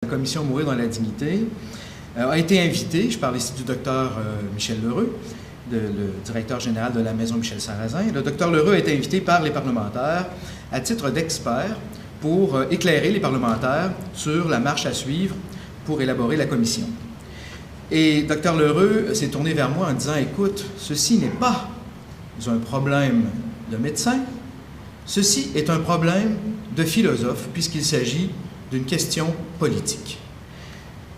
La commission Mourir dans la dignité a été invitée, je parle ici du docteur Michel Lheureux, le directeur général de la Maison Michel Sarrazin. Le docteur Lheureux a été invité par les parlementaires à titre d'expert pour éclairer les parlementaires sur la marche à suivre pour élaborer la commission. Et Dr Lheureux s'est tourné vers moi en disant « Écoute, ceci n'est pas un problème de médecin, ceci est un problème de philosophe, puisqu'il s'agit d'une question politique. »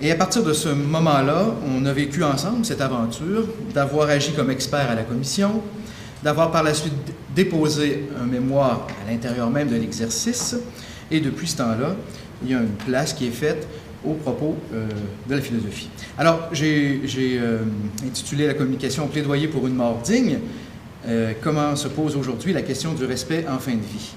Et à partir de ce moment-là, on a vécu ensemble cette aventure d'avoir agi comme expert à la commission, d'avoir par la suite déposé un mémoire à l'intérieur même de l'exercice, et depuis ce temps-là, il y a une place qui est faite au propos de la philosophie. Alors, j'ai intitulé la communication « Plaidoyer pour une mort digne ». Comment se pose aujourd'hui la question du respect en fin de vie.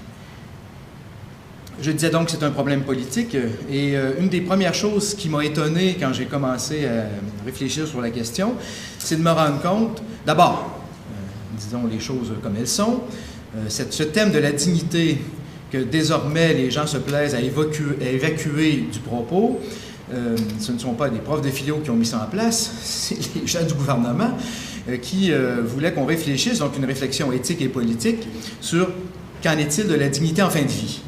Je disais donc que c'est un problème politique, et une des premières choses qui m'a étonné quand j'ai commencé à réfléchir sur la question, c'est de me rendre compte, d'abord, disons les choses comme elles sont, ce thème de la dignité que désormais les gens se plaisent à évacuer du propos, ce ne sont pas des profs de philo qui ont mis ça en place, c'est les gens du gouvernement qui voulaient qu'on réfléchisse, donc une réflexion éthique et politique, sur qu'en est-il de la dignité en fin de vie.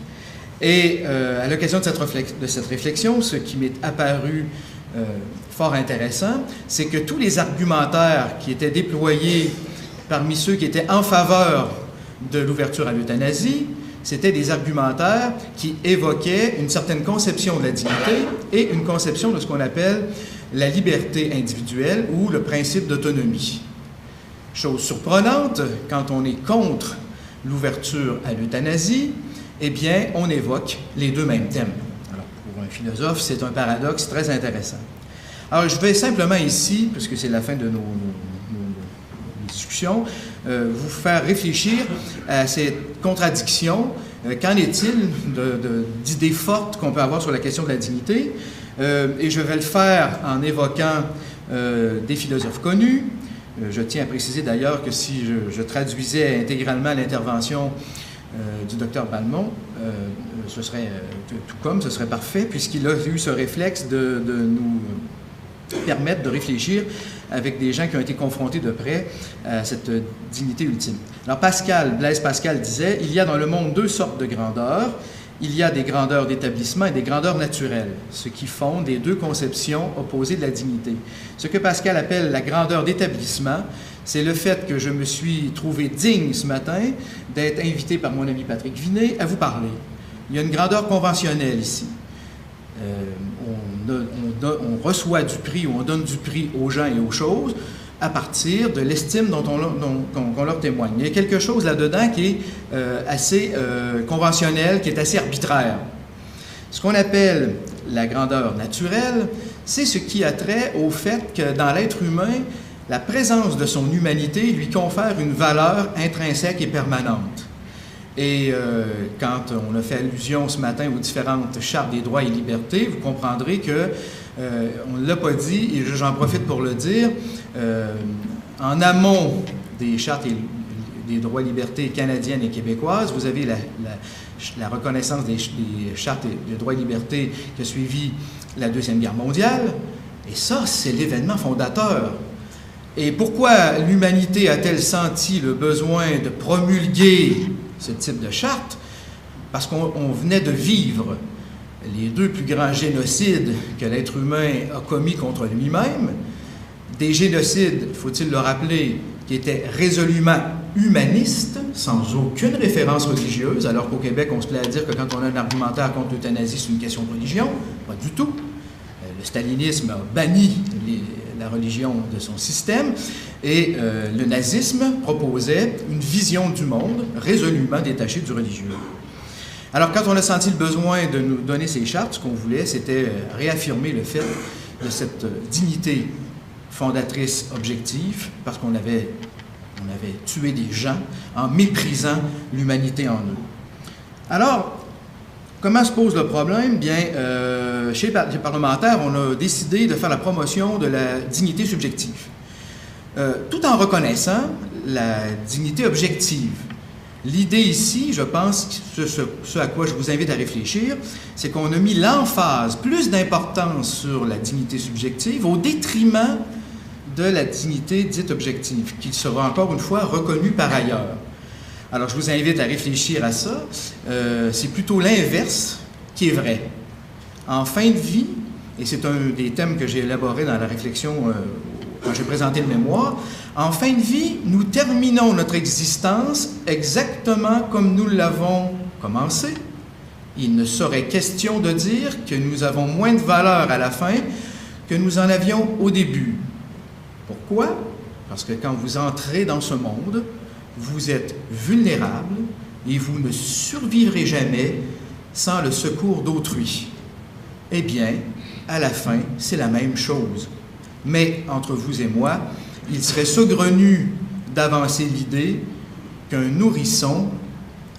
Et à l'occasion de cette réflexion, ce qui m'est apparu fort intéressant, c'est que tous les argumentaires qui étaient déployés parmi ceux qui étaient en faveur de l'ouverture à l'euthanasie, c'était des argumentaires qui évoquaient une certaine conception de la dignité et une conception de ce qu'on appelle la liberté individuelle ou le principe d'autonomie. Chose surprenante, quand on est contre l'ouverture à l'euthanasie, eh bien, on évoque les deux mêmes thèmes. Alors, pour un philosophe, c'est un paradoxe très intéressant. Alors, je vais simplement ici, puisque c'est la fin de nos discussions, vous faire réfléchir à cette contradiction. Qu'en est-il d'idées fortes qu'on peut avoir sur la question de la dignité? Et je vais le faire en évoquant des philosophes connus. Je tiens à préciser d'ailleurs que si je traduisais intégralement l'intervention du docteur Balmont, ce serait ce serait parfait, puisqu'il a eu ce réflexe de nous permettre de réfléchir avec des gens qui ont été confrontés de près à cette dignité ultime. Alors Blaise Pascal disait « Il y a dans le monde deux sortes de grandeurs. Il y a des grandeurs d'établissement et des grandeurs naturelles, ce qui fonde les deux conceptions opposées de la dignité. Ce que Pascal appelle la grandeur d'établissement, c'est le fait que je me suis trouvé digne ce matin d'être invité par mon ami Patrick Vinet à vous parler. Il y a une grandeur conventionnelle ici. On reçoit du prix ou on donne du prix aux gens et aux choses à partir de l'estime qu'on leur témoigne. Il y a quelque chose là-dedans qui est assez conventionnel, qui est assez arbitraire. Ce qu'on appelle la grandeur naturelle, c'est ce qui a trait au fait que dans l'être humain, la présence de son humanité lui confère une valeur intrinsèque et permanente. Et quand on a fait allusion ce matin aux différentes chartes des droits et libertés, vous comprendrez que on ne l'a pas dit, et j'en profite pour le dire, en amont des chartes et des droits et libertés canadiennes et québécoises, vous avez la reconnaissance des chartes et des droits et libertés qui a suivi la Deuxième Guerre mondiale, et ça, c'est l'événement fondateur. Et pourquoi l'humanité a-t-elle senti le besoin de promulguer ce type de charte? Parce qu'on venait de vivre les deux plus grands génocides que l'être humain a commis contre lui-même, des génocides, faut-il le rappeler, qui étaient résolument humanistes, sans aucune référence religieuse, alors qu'au Québec, on se plaît à dire que quand on a un argumentaire contre l'euthanasie, c'est une question de religion. Pas du tout. Le stalinisme a banni la religion de son système, et le nazisme proposait une vision du monde résolument détachée du religieux. Alors, quand on a senti le besoin de nous donner ces chartes, ce qu'on voulait, c'était réaffirmer le fait de cette dignité fondatrice objective, parce qu'on avait tué des gens en méprisant l'humanité en eux. Alors, comment se pose le problème? Bien, chez les parlementaires, on a décidé de faire la promotion de la dignité subjective, tout en reconnaissant la dignité objective. L'idée ici, je pense, ce à quoi je vous invite à réfléchir, c'est qu'on a mis l'emphase, plus d'importance sur la dignité subjective au détriment de la dignité dite objective, qui sera encore une fois reconnue par ailleurs. Alors, je vous invite à réfléchir à ça. C'est plutôt l'inverse qui est vrai. En fin de vie, et c'est un des thèmes que j'ai élaboré dans la réflexion quand j'ai présenté le mémoire, en fin de vie, nous terminons notre existence exactement comme nous l'avons commencé. Il ne serait question de dire que nous avons moins de valeur à la fin que nous en avions au début. Pourquoi? Parce que quand vous entrez dans ce monde, vous êtes vulnérable et vous ne survivrez jamais sans le secours d'autrui. Eh bien, à la fin, c'est la même chose. Mais, entre vous et moi, il serait saugrenu d'avancer l'idée qu'un nourrisson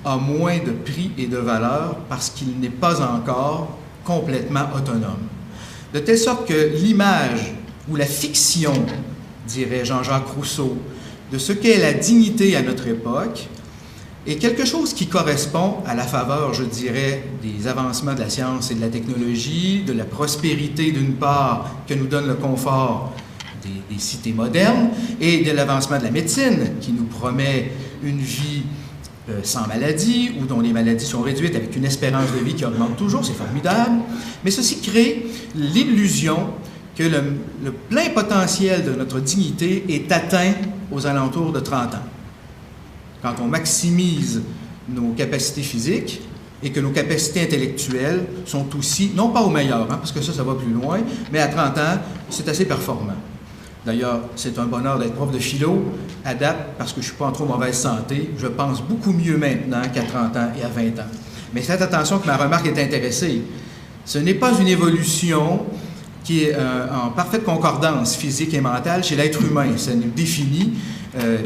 a moins de prix et de valeur parce qu'il n'est pas encore complètement autonome. De telle sorte que l'image ou la fiction, dirait Jean-Jacques Rousseau, de ce qu'est la dignité à notre époque est quelque chose qui correspond à la faveur, je dirais, des avancements de la science et de la technologie, de la prospérité d'une part que nous donne le confort des cités modernes et de l'avancement de la médecine qui nous promet une vie sans maladie ou dont les maladies sont réduites avec une espérance de vie qui augmente toujours, c'est formidable. Mais ceci crée l'illusion que le plein potentiel de notre dignité est atteint aux alentours de 30 ans. Quand on maximise nos capacités physiques et que nos capacités intellectuelles sont aussi, non pas au meilleur, parce que ça va plus loin, mais à 30 ans, c'est assez performant. D'ailleurs, c'est un bonheur d'être prof de philo à date parce que je ne suis pas en trop mauvaise santé. Je pense beaucoup mieux maintenant qu'à 30 ans et à 20 ans. Mais faites attention que ma remarque est intéressée. Ce n'est pas une évolution qui est en parfaite concordance physique et mentale chez l'être humain. Ça nous définit,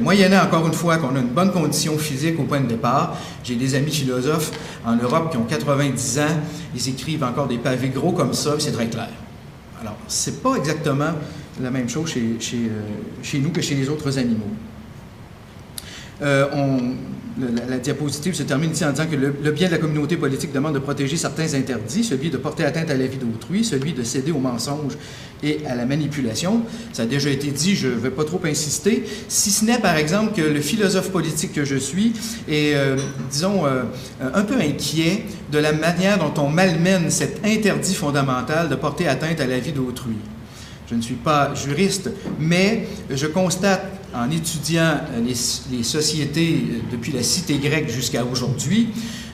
moyennant encore une fois qu'on a une bonne condition physique au point de départ. J'ai des amis philosophes en Europe qui ont 90 ans, ils écrivent encore des pavés gros comme ça, c'est très clair. Alors, c'est pas exactement la même chose chez nous que chez les autres animaux. La diapositive se termine ici en disant que le bien de la communauté politique demande de protéger certains interdits, celui de porter atteinte à la vie d'autrui, celui de céder aux mensonges et à la manipulation. Ça a déjà été dit, je ne vais pas trop insister, si ce n'est par exemple que le philosophe politique que je suis est, disons, un peu inquiet de la manière dont on malmène cet interdit fondamental de porter atteinte à la vie d'autrui. Je ne suis pas juriste, mais je constate, en étudiant les sociétés depuis la cité grecque jusqu'à aujourd'hui,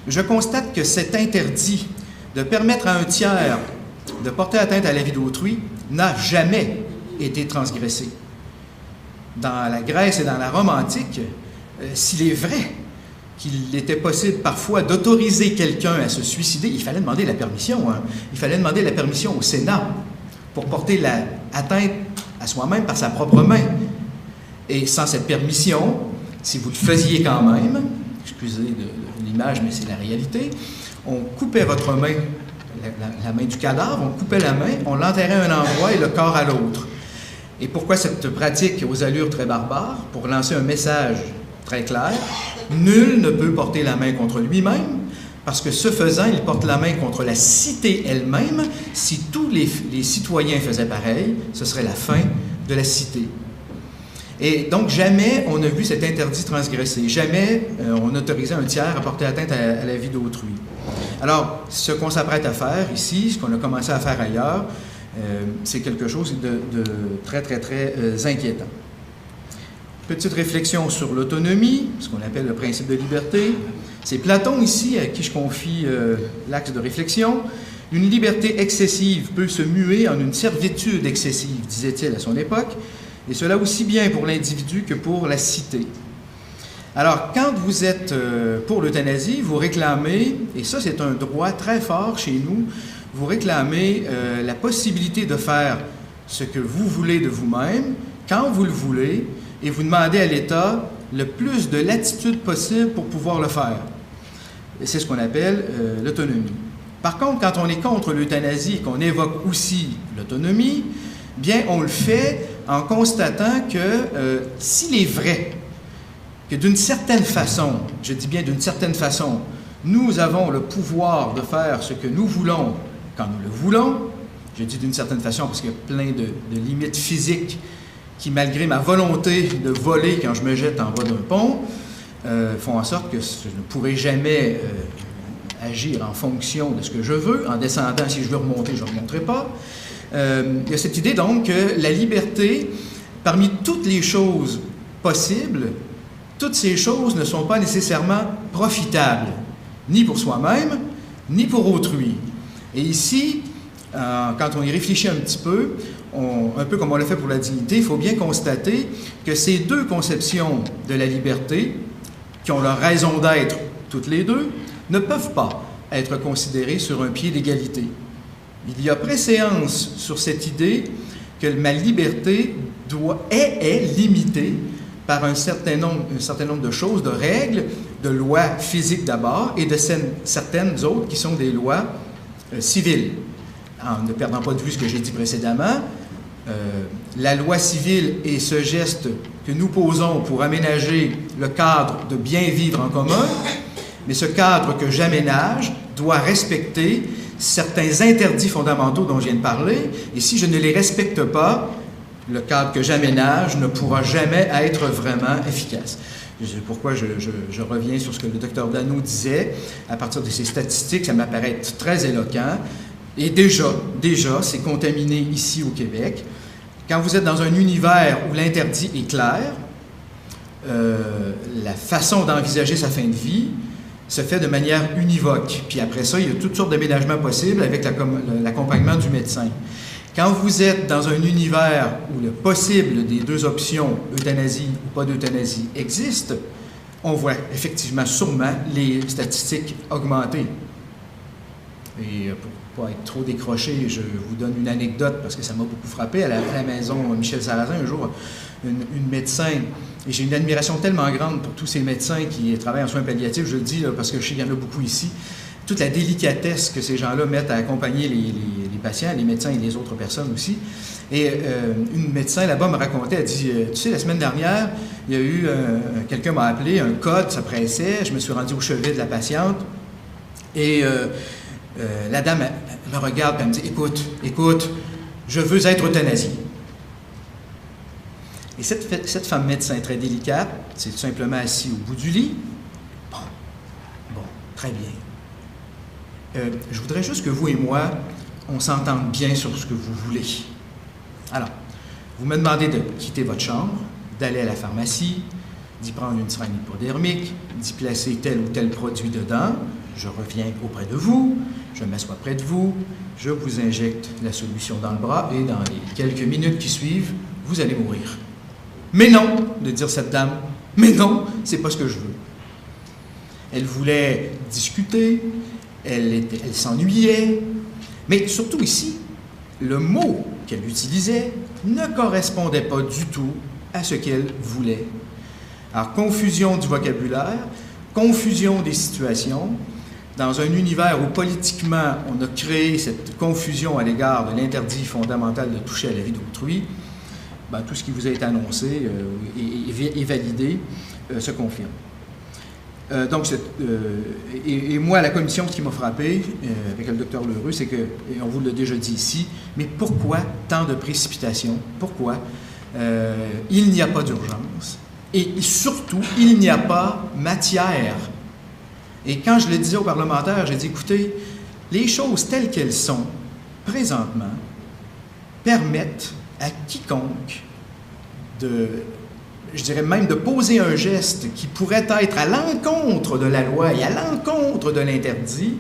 je constate que cet interdit de permettre à un tiers de porter atteinte à la vie d'autrui n'a jamais été transgressé. Dans la Grèce et dans la Rome antique, s'il est vrai qu'il était possible parfois d'autoriser quelqu'un à se suicider, il fallait demander la permission. Il fallait demander la permission au Sénat pour porter l'atteinte à soi-même par sa propre main. Et sans cette permission, si vous le faisiez quand même, excusez de l'image, mais c'est la réalité, on coupait votre main, la main du cadavre, on coupait la main, on l'enterrait à un endroit et le corps à l'autre. Et pourquoi cette pratique aux allures très barbares? Pour lancer un message très clair, nul ne peut porter la main contre lui-même, parce que ce faisant, il porte la main contre la cité elle-même. Si tous les citoyens faisaient pareil, ce serait la fin de la cité. Et donc, jamais on n'a vu cet interdit transgressé. Jamais on autorisait un tiers à porter atteinte à la vie d'autrui. Alors, ce qu'on s'apprête à faire ici, ce qu'on a commencé à faire ailleurs, c'est quelque chose de très, très, très inquiétant. Petite réflexion sur l'autonomie, ce qu'on appelle le principe de liberté. C'est Platon ici à qui je confie l'axe de réflexion. Une liberté excessive peut se muer en une servitude excessive, disait-il à son époque, et cela aussi bien pour l'individu que pour la cité. Alors, quand vous êtes pour l'euthanasie, vous réclamez, et ça c'est un droit très fort chez nous, vous réclamez la possibilité de faire ce que vous voulez de vous-même, quand vous le voulez, et vous demandez à l'État le plus de latitude possible pour pouvoir le faire. C'est ce qu'on appelle l'autonomie. Par contre, quand on est contre l'euthanasie et qu'on évoque aussi l'autonomie, bien, on le fait en constatant que s'il est vrai que d'une certaine façon, je dis bien d'une certaine façon, nous avons le pouvoir de faire ce que nous voulons quand nous le voulons. Je dis d'une certaine façon parce qu'il y a plein de limites physiques qui, malgré ma volonté de voler quand je me jette en bas d'un pont, font en sorte que je ne pourrai jamais agir en fonction de ce que je veux. En descendant, si je veux remonter, je ne remonterai pas. Il y a cette idée donc que la liberté, parmi toutes les choses possibles, toutes ces choses ne sont pas nécessairement profitables, ni pour soi-même, ni pour autrui. Et ici, quand on y réfléchit un petit peu, un peu comme on l'a fait pour la dignité, il faut bien constater que ces deux conceptions de la liberté, qui ont leur raison d'être toutes les deux, ne peuvent pas être considérées sur un pied d'égalité. Il y a préséance sur cette idée que ma liberté est limitée par un certain nombre de choses, de règles, de lois physiques d'abord, et de certaines autres qui sont des lois civiles. En ne perdant pas de vue ce que j'ai dit précédemment, la loi civile est ce geste que nous posons pour aménager le cadre de bien vivre en commun, mais ce cadre que j'aménage doit respecter certains interdits fondamentaux dont je viens de parler, et si je ne les respecte pas, le cadre que j'aménage ne pourra jamais être vraiment efficace. Pourquoi je reviens sur ce que le docteur Dano disait, à partir de ces statistiques, ça m'apparaît très éloquent, et déjà, c'est contaminé ici au Québec. Quand vous êtes dans un univers où l'interdit est clair, la façon d'envisager sa fin de vie se fait de manière univoque. Puis après ça, il y a toutes sortes d'aménagements possibles avec l'accompagnement du médecin. Quand vous êtes dans un univers où le possible des deux options, euthanasie ou pas d'euthanasie, existe, on voit effectivement sûrement les statistiques augmenter. Et pour ne pas être trop décroché, je vous donne une anecdote parce que ça m'a beaucoup frappé. À la maison Michel Sarrazin, un jour, une médecin, et j'ai une admiration tellement grande pour tous ces médecins qui travaillent en soins palliatifs, je le dis là, parce que je sais qu'il y en a beaucoup ici, toute la délicatesse que ces gens-là mettent à accompagner les patients, les médecins et les autres personnes aussi. Et une médecin là-bas me racontait, elle dit, tu sais, la semaine dernière, il y a eu, quelqu'un m'a appelé, un code, ça pressait, je me suis rendu au chevet de la patiente, et la dame elle me regarde et elle me dit, écoute, je veux être euthanasiée. Et cette femme médecin très délicate, c'est tout simplement assise au bout du lit. Bon, très bien. Je voudrais juste que vous et moi, on s'entende bien sur ce que vous voulez. Alors, vous me demandez de quitter votre chambre, d'aller à la pharmacie, d'y prendre une seringue hypodermique, d'y placer tel ou tel produit dedans. Je reviens auprès de vous, je m'assois près de vous, je vous injecte la solution dans le bras et dans les quelques minutes qui suivent, vous allez mourir. Mais non, de dire cette dame, mais non, c'est pas ce que je veux. Elle voulait discuter, elle s'ennuyait, mais surtout ici, le mot qu'elle utilisait ne correspondait pas du tout à ce qu'elle voulait. Alors, confusion du vocabulaire, confusion des situations, dans un univers où politiquement on a créé cette confusion à l'égard de l'interdit fondamental de toucher à la vie d'autrui, ben, tout ce qui vous a été annoncé et validé se confirme. Et moi, à la commission, ce qui m'a frappé avec le docteur L'Heureux, c'est que, et on vous l'a déjà dit ici, mais pourquoi tant de précipitation? Pourquoi? Il n'y a pas d'urgence et surtout, il n'y a pas matière. Et quand je le disais aux parlementaires, j'ai dit, écoutez, les choses telles qu'elles sont, présentement, permettent à quiconque je dirais même de poser un geste qui pourrait être à l'encontre de la loi et à l'encontre de l'interdit,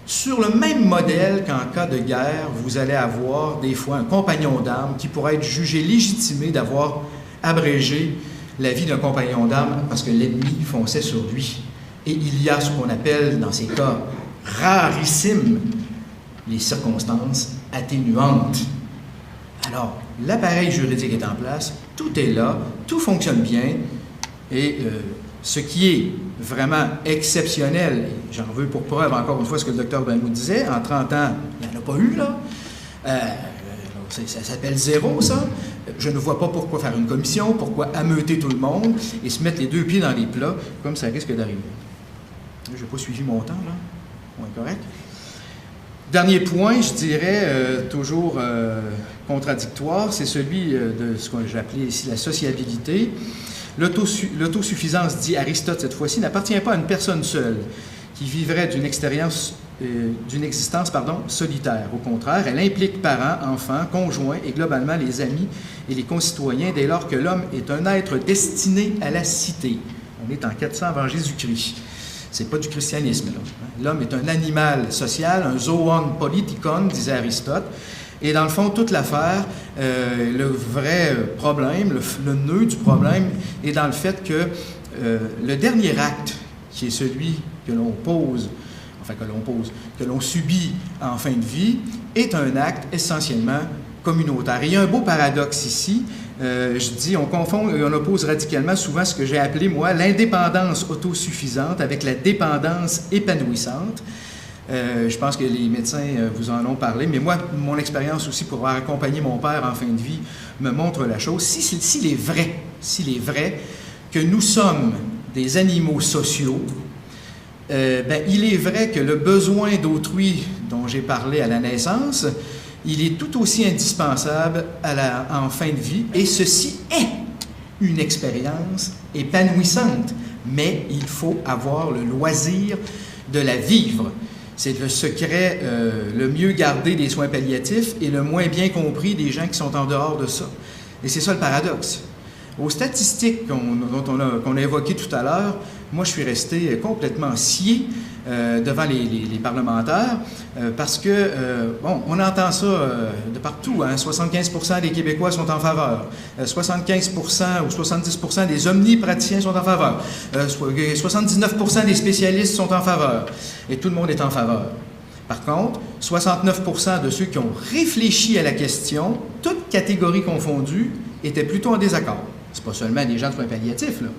sur le même modèle qu'en cas de guerre, vous allez avoir des fois un compagnon d'armes qui pourrait être jugé légitimé d'avoir abrégé la vie d'un compagnon d'armes parce que l'ennemi fonçait sur lui. Et il y a ce qu'on appelle, dans ces cas rarissimes, les circonstances atténuantes. Alors, l'appareil juridique est en place, tout est là, tout fonctionne bien, et ce qui est vraiment exceptionnel, et j'en veux pour preuve encore une fois ce que le docteur Dano disait, en 30 ans, il n'y en a pas eu là, Ça s'appelle zéro, ça. Je ne vois pas pourquoi faire une commission, pourquoi ameuter tout le monde et se mettre les deux pieds dans les plats, comme ça risque d'arriver. Je n'ai pas suivi mon temps, là. Point correct. Dernier point, je dirais, toujours contradictoire, c'est celui de ce que j'ai appelé ici la sociabilité. L'autosuffisance, dit Aristote cette fois-ci, n'appartient pas à une personne seule qui vivrait d'une existence solitaire. Au contraire, elle implique parents, enfants, conjoints et globalement les amis et les concitoyens dès lors que l'homme est un être destiné à la cité. On est en 400 avant Jésus-Christ. C'est pas du christianisme, là. L'homme est un animal social, un zoon politikon, disait Aristote. Et dans le fond, toute l'affaire, le vrai problème, le nœud du problème est dans le fait que le dernier acte, qui est celui que l'on pose, que l'on subit en fin de vie, est un acte essentiellement communautaire. Et il y a un beau paradoxe ici. Je dis, on confond et on oppose radicalement souvent ce que j'ai appelé, moi, l'indépendance autosuffisante avec la dépendance épanouissante. Je pense que les médecins vous en ont parlé, mais moi, mon expérience aussi pour avoir accompagné mon père en fin de vie me montre la chose. S'il est vrai que nous sommes des animaux sociaux, il est vrai que le besoin d'autrui dont j'ai parlé à la naissance, il est tout aussi indispensable en fin de vie, et ceci est une expérience épanouissante, mais il faut avoir le loisir de la vivre. C'est le secret le mieux gardé des soins palliatifs et le moins bien compris des gens qui sont en dehors de ça. Et c'est ça le paradoxe. Aux statistiques qu'on a évoquées tout à l'heure, moi je suis resté complètement scié devant les parlementaires parce que, on entend ça de partout, hein, 75% des Québécois sont en faveur, 75% ou 70% des omnipraticiens sont en faveur, 79% des spécialistes sont en faveur, et tout le monde est en faveur. Par contre, 69% de ceux qui ont réfléchi à la question, toutes catégories confondues, étaient plutôt en désaccord. C'est pas seulement des gens de soins palliatifs, là.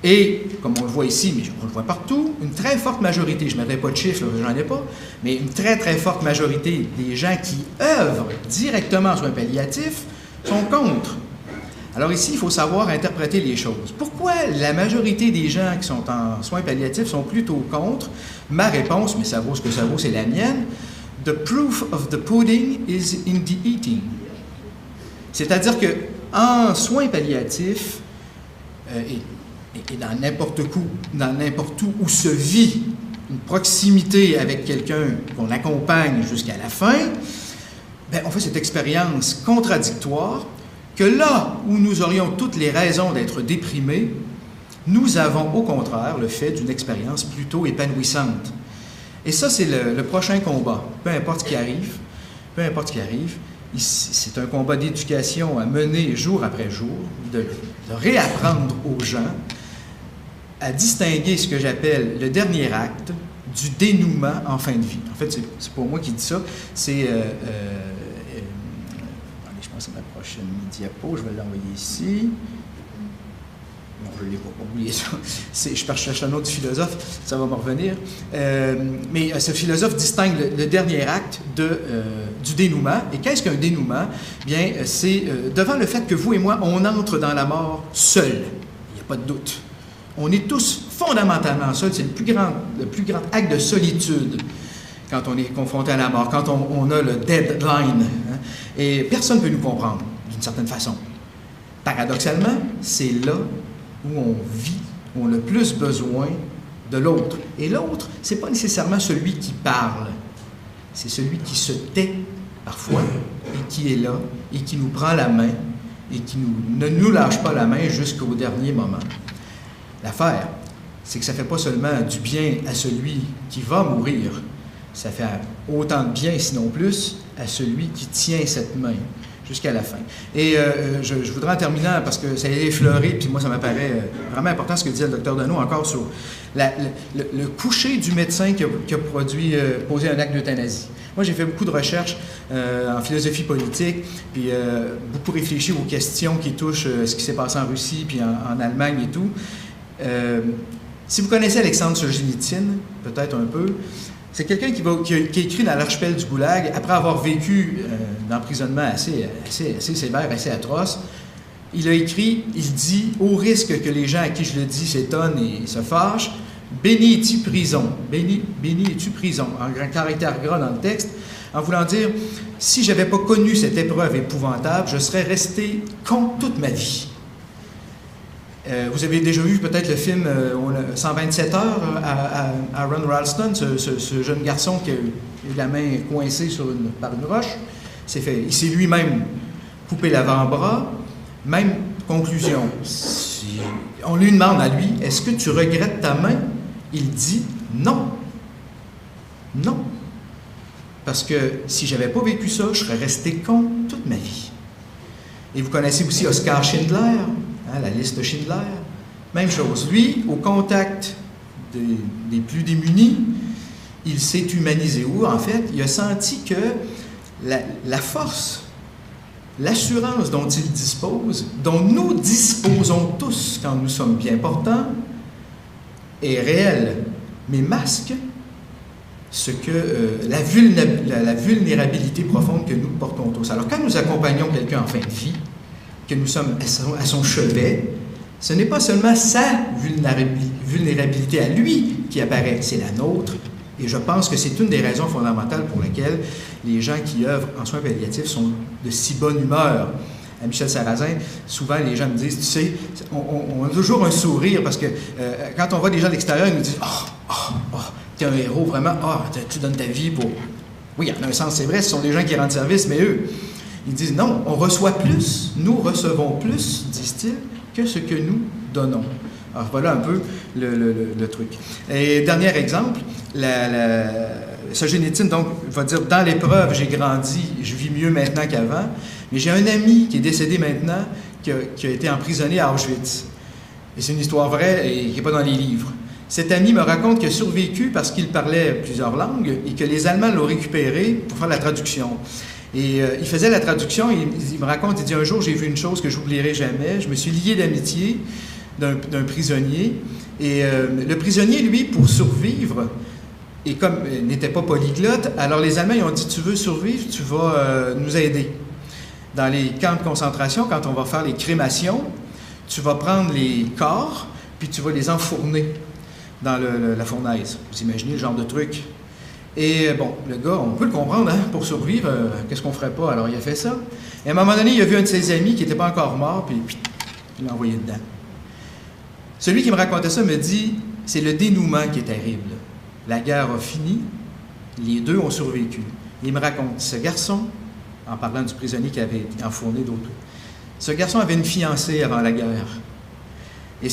Et, comme on le voit ici, mais on le voit partout, une très forte majorité, je ne mettrai pas de chiffres, j'en ai pas, mais une très, très forte majorité des gens qui œuvrent directement en soins palliatifs sont contre. Alors ici, il faut savoir interpréter les choses. Pourquoi la majorité des gens qui sont en soins palliatifs sont plutôt contre? Ma réponse, mais ça vaut ce que ça vaut, c'est la mienne. The proof of the pudding is in the eating. C'est-à-dire qu'en soins palliatifs, et dans n'importe où se vit une proximité avec quelqu'un qu'on accompagne jusqu'à la fin, on fait cette expérience contradictoire que là où nous aurions toutes les raisons d'être déprimés, nous avons au contraire le fait d'une expérience plutôt épanouissante. Et ça, c'est le prochain combat, peu importe ce qui arrive, c'est un combat d'éducation à mener jour après jour, de réapprendre aux gens à distinguer ce que j'appelle le dernier acte du dénouement en fin de vie. En fait, c'est pas moi qui dis ça, c'est... attendez, je pense que c'est ma prochaine diapo, je vais l'envoyer ici. Non, je ne l'ai pas oublié ça. Je cherche un autre philosophe, ça va me revenir. Mais ce philosophe distingue le dernier acte du dénouement. Et qu'est-ce qu'un dénouement? Bien, c'est devant le fait que vous et moi, on entre dans la mort seul. Il n'y a pas de doute. On est tous fondamentalement seuls. C'est le plus grand acte de solitude quand on est confronté à la mort, quand on a le deadline. Hein? Et personne ne peut nous comprendre, d'une certaine façon. Paradoxalement, c'est là où on vit, où on a le plus besoin de l'autre. Et l'autre, ce n'est pas nécessairement celui qui parle, c'est celui qui se tait parfois et qui est là et qui nous prend la main et qui ne nous lâche pas la main jusqu'au dernier moment. L'affaire, c'est que ça ne fait pas seulement du bien à celui qui va mourir, ça fait autant de bien, sinon plus, à celui qui tient cette main jusqu'à la fin. Et je voudrais en terminant, parce que ça a effleuré, puis moi ça m'apparaît vraiment important ce que disait le docteur Deneau encore sur le coucher du médecin qui a posé un acte d'euthanasie. Moi j'ai fait beaucoup de recherches en philosophie politique, puis beaucoup réfléchi aux questions qui touchent ce qui s'est passé en Russie, puis en Allemagne et tout. Si vous connaissez Alexandre Solzhenitsyn, peut-être un peu, C'est quelqu'un qui a écrit dans l'archipel du Goulag, après avoir vécu d'emprisonnement assez sévère, assez atroce. Il a écrit, il dit, au risque que les gens à qui je le dis s'étonnent et se fâchent, « Béni es-tu prison », « Béni es-tu prison », en grand caractère gras dans le texte, en voulant dire, si je n'avais pas connu cette épreuve épouvantable, je serais resté con toute ma vie. Vous avez déjà vu peut-être le film 127 heures à Aaron Ralston, ce jeune garçon qui a eu la main coincée par une roche. Il s'est lui-même coupé l'avant-bras. Même conclusion. Si on lui demande à lui, est-ce que tu regrettes ta main? Il dit non. Non. Parce que si je n'avais pas vécu ça, je serais resté con toute ma vie. Et vous connaissez aussi Oscar Schindler, hein, la liste Schindler. Même chose. Lui, au contact des plus démunis, il s'est humanisé. Ou en fait, il a senti que la force, l'assurance dont il dispose, dont nous disposons tous quand nous sommes bien portants, est réelle, mais masque la vulnérabilité profonde que nous portons tous. Alors, quand nous accompagnons quelqu'un en fin de vie, que nous sommes à son chevet, ce n'est pas seulement sa vulnérabilité à lui qui apparaît, c'est la nôtre. Et je pense que c'est une des raisons fondamentales pour lesquelles les gens qui œuvrent en soins palliatifs sont de si bonne humeur. À Michel Sarrazin, souvent les gens me disent, tu sais, on a toujours un sourire parce que quand on voit des gens de l'extérieur, ils nous disent, t'es un héros, vraiment, tu donnes ta vie pour... Oui, en un sens, c'est vrai, ce sont des gens qui rendent service, mais eux, ils disent, non, on reçoit plus, nous recevons plus, disent-ils, que ce que nous donnons. Alors voilà un peu le truc. Et dernier exemple, Solzhenitsyn, donc, va dire, dans l'épreuve, j'ai grandi, je vis mieux maintenant qu'avant, mais j'ai un ami qui est décédé maintenant, qui a été emprisonné à Auschwitz. Et c'est une histoire vraie et qui n'est pas dans les livres. Cet ami me raconte qu'il a survécu parce qu'il parlait plusieurs langues et que les Allemands l'ont récupéré pour faire la traduction. Et il faisait la traduction et il me raconte, il dit, un jour, j'ai vu une chose que je n'oublierai jamais, je me suis lié d'amitié d'un prisonnier. Et le prisonnier, lui, pour survivre, et comme n'était pas polyglotte, alors les Allemands ils ont dit, tu veux survivre, tu vas nous aider. Dans les camps de concentration, quand on va faire les crémations, tu vas prendre les corps, puis tu vas les enfourner dans la fournaise. Vous imaginez le genre de truc. Et bon, le gars, on peut le comprendre, hein, pour survivre, qu'est-ce qu'on ferait pas? Alors il a fait ça. Et à un moment donné, il a vu un de ses amis qui n'était pas encore mort, puis il l'a envoyé dedans. Celui qui me racontait ça me dit, c'est le dénouement qui est terrible. La guerre a fini, les deux ont survécu. Il me raconte, ce garçon, en parlant du prisonnier qui avait été enfourné d'autres, ce garçon avait une fiancée avant la guerre. Et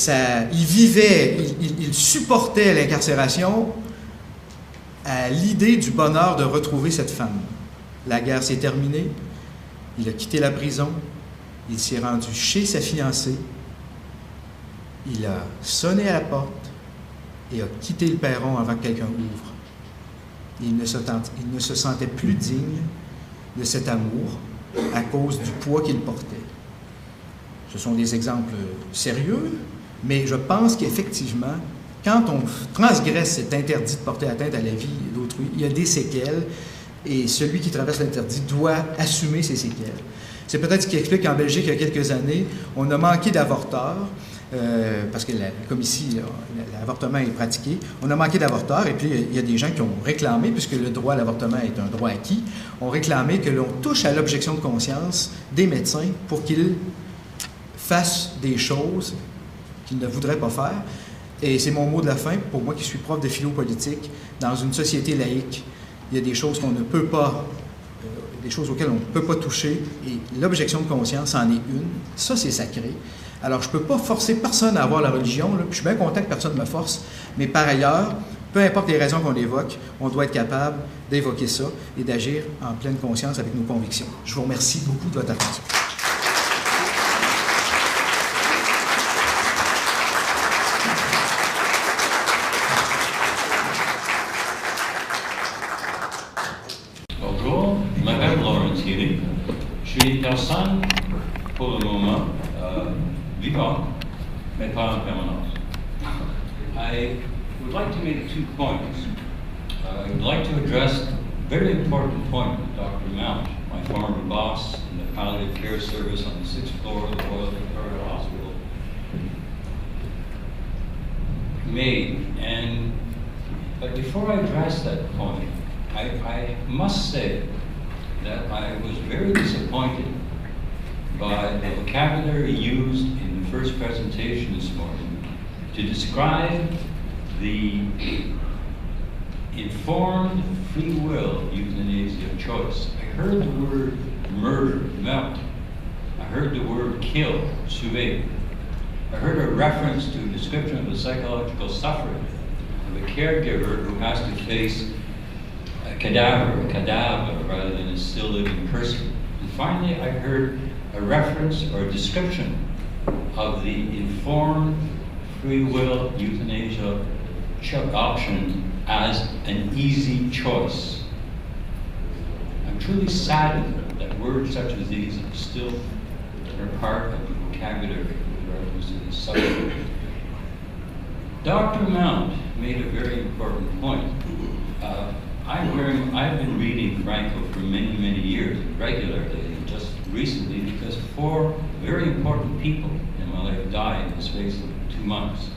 il vivait, il supportait l'incarcération à l'idée du bonheur de retrouver cette femme. La guerre s'est terminée, il a quitté la prison, il s'est rendu chez sa fiancée, il a sonné à la porte et a quitté le perron avant que quelqu'un ouvre. Il ne se sentait plus digne de cet amour à cause du poids qu'il portait. Ce sont des exemples sérieux, mais je pense qu'effectivement, quand on transgresse cet interdit de porter atteinte à la vie d'autrui, il y a des séquelles et celui qui traverse l'interdit doit assumer ces séquelles. C'est peut-être ce qui explique qu'en Belgique, il y a quelques années, on a manqué d'avorteurs, parce que comme ici, l'avortement est pratiqué, on a manqué d'avorteurs et puis il y a des gens qui ont réclamé, puisque le droit à l'avortement est un droit acquis, ont réclamé que l'on touche à l'objection de conscience des médecins pour qu'ils fassent des choses qu'ils ne voudraient pas faire. Et c'est mon mot de la fin, pour moi qui suis prof de philo politique, dans une société laïque, il y a des choses qu'on ne peut pas, des choses auxquelles on ne peut pas toucher, et l'objection de conscience en est une. Ça, c'est sacré. Alors, je ne peux pas forcer personne à avoir la religion, là, puis je suis bien content que personne ne me force, mais par ailleurs, peu importe les raisons qu'on évoque, on doit être capable d'évoquer ça et d'agir en pleine conscience avec nos convictions. Je vous remercie beaucoup de votre attention. Bonjour, je m'appelle Laurence Healy. Je suis personne, pour le moment, vivant, mais pas en permanence. I would like to make 2 points. I'd like to address a very important point with Dr. Mount, my former boss in the palliative care service on the 6th floor of the Royal Victoria Hospital, made. But before I address that point, I must say that I was very disappointed by the vocabulary used in the first presentation this morning to describe the informed free will euthanasia choice. I heard the word murder, meurtre. I heard the word kill, tuer. I heard a reference to a description of the psychological suffering of a caregiver who has to face a cadaver rather than a still living person. And finally, I heard a reference or a description of the informed free will euthanasia option as an easy choice. I'm truly saddened that words such as these are still part of the vocabulary with reference to this subject. Dr. Mount made a very important point. I've been reading Franco for many, many years regularly, and just recently, because 4 very important people in my life died in the space of 2 months.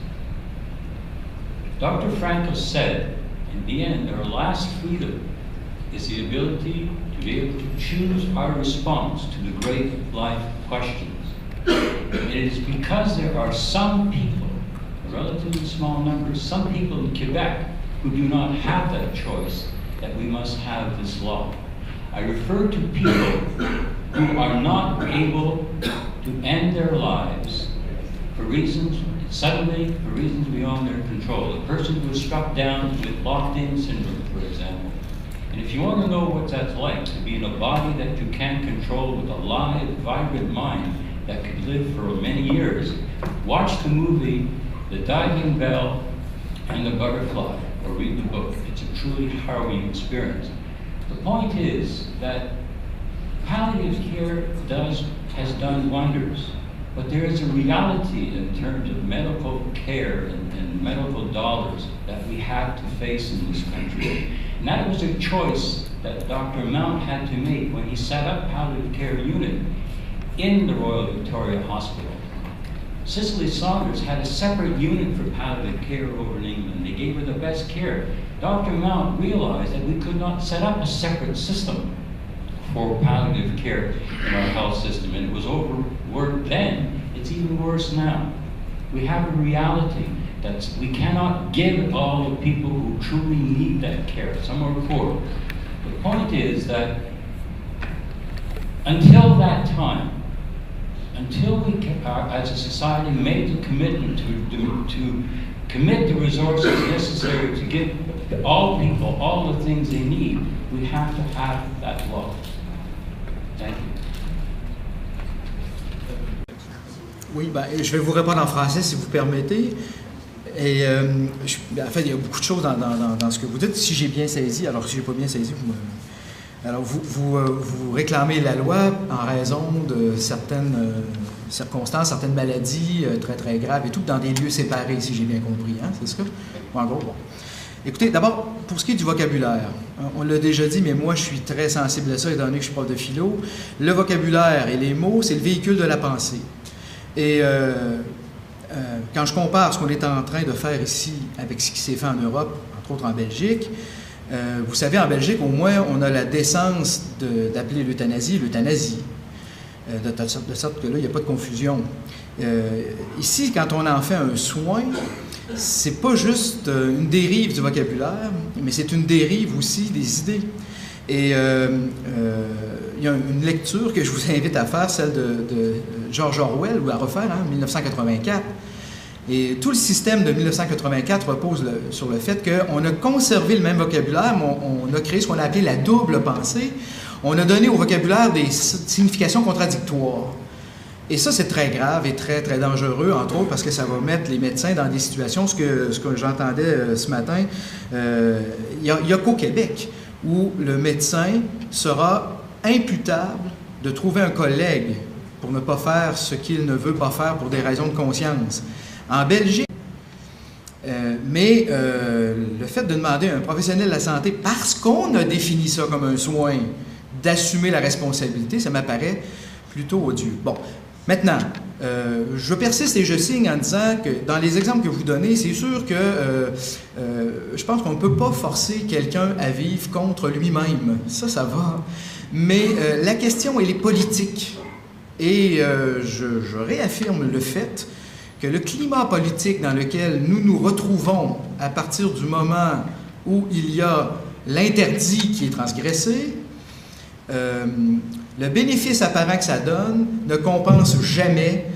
Dr. Franco said, in the end, our last freedom is the ability to be able to choose our response to the great life questions. And it is because there are some people, a relatively small number, some people in Quebec who do not have that choice, that we must have this law. I refer to people who are not able to end their lives for reasons, suddenly, for reasons beyond their control. A person who is struck down with locked-in syndrome, for example. And if you want to know what that's like, to be in a body that you can't control with a live, vibrant mind that could live for many years, watch the movie The Diving Bell and the Butterfly, or read the book. It's a truly harrowing experience. The point is that palliative care has done wonders, but there is a reality in terms of medical care and medical dollars that we have to face in this country. And that was a choice that Dr. Mount had to make when he set up palliative care unit in the Royal Victoria Hospital. Cicely Saunders had a separate unit for palliative care over in England. They gave her the best care. Dr. Mount realized that we could not set up a separate system for palliative care in our health system, and it was overworked then. It's even worse now. We have a reality that we cannot give all the people who truly need that care. Some are poor. The point is that until that time, until we as a society made the commitment to commit the resources necessary to give all people all the things they need, we have to have that law. Thank you. Oui, ben, je vais vous répondre en français si vous permettez. Et en fait, il y a beaucoup de choses dans ce que vous dites. Si j'ai bien saisi, alors si je n'ai pas bien saisi, vous réclamez la loi en raison de certaines circonstances, certaines maladies très très graves et tout, dans des lieux séparés, si j'ai bien compris, hein, c'est ça? En gros, bon. Écoutez, d'abord, pour ce qui est du vocabulaire, on l'a déjà dit, mais moi je suis très sensible à ça, étant donné que je suis prof de philo. Le vocabulaire et les mots, c'est le véhicule de la pensée. Et quand je compare ce qu'on est en train de faire ici avec ce qui s'est fait en Europe, entre autres en Belgique, vous savez, en Belgique, au moins, on a la décence d'appeler l'euthanasie l'euthanasie, de sorte que là, il n'y a pas de confusion. Ici, quand on en fait un soin, c'est pas juste une dérive du vocabulaire, mais c'est une dérive aussi des idées. Et il y a une lecture que je vous invite à faire, celle de George Orwell, ou à refaire, hein, 1984. Et tout le système de 1984 repose sur le fait qu'on a conservé le même vocabulaire, mais on a créé ce qu'on a appelé la double pensée. On a donné au vocabulaire des significations contradictoires. Et ça, c'est très grave et très, très dangereux, entre autres, parce que ça va mettre les médecins dans des situations, ce que j'entendais ce matin, il n'y a qu'au Québec, où le médecin sera imputable de trouver un collègue pour ne pas faire ce qu'il ne veut pas faire pour des raisons de conscience. En Belgique, Mais le fait de demander à un professionnel de la santé, parce qu'on a défini ça comme un soin, d'assumer la responsabilité, ça m'apparaît plutôt odieux. Bon, maintenant, je persiste et je signe en disant que dans les exemples que vous donnez, c'est sûr que je pense qu'on ne peut pas forcer quelqu'un à vivre contre lui-même. Ça va. Mais la question, elle est politique. Et je réaffirme le fait que le climat politique dans lequel nous nous retrouvons à partir du moment où il y a l'interdit qui est transgressé, le bénéfice apparent que ça donne ne compense jamais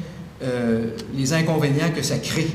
les inconvénients que ça crée.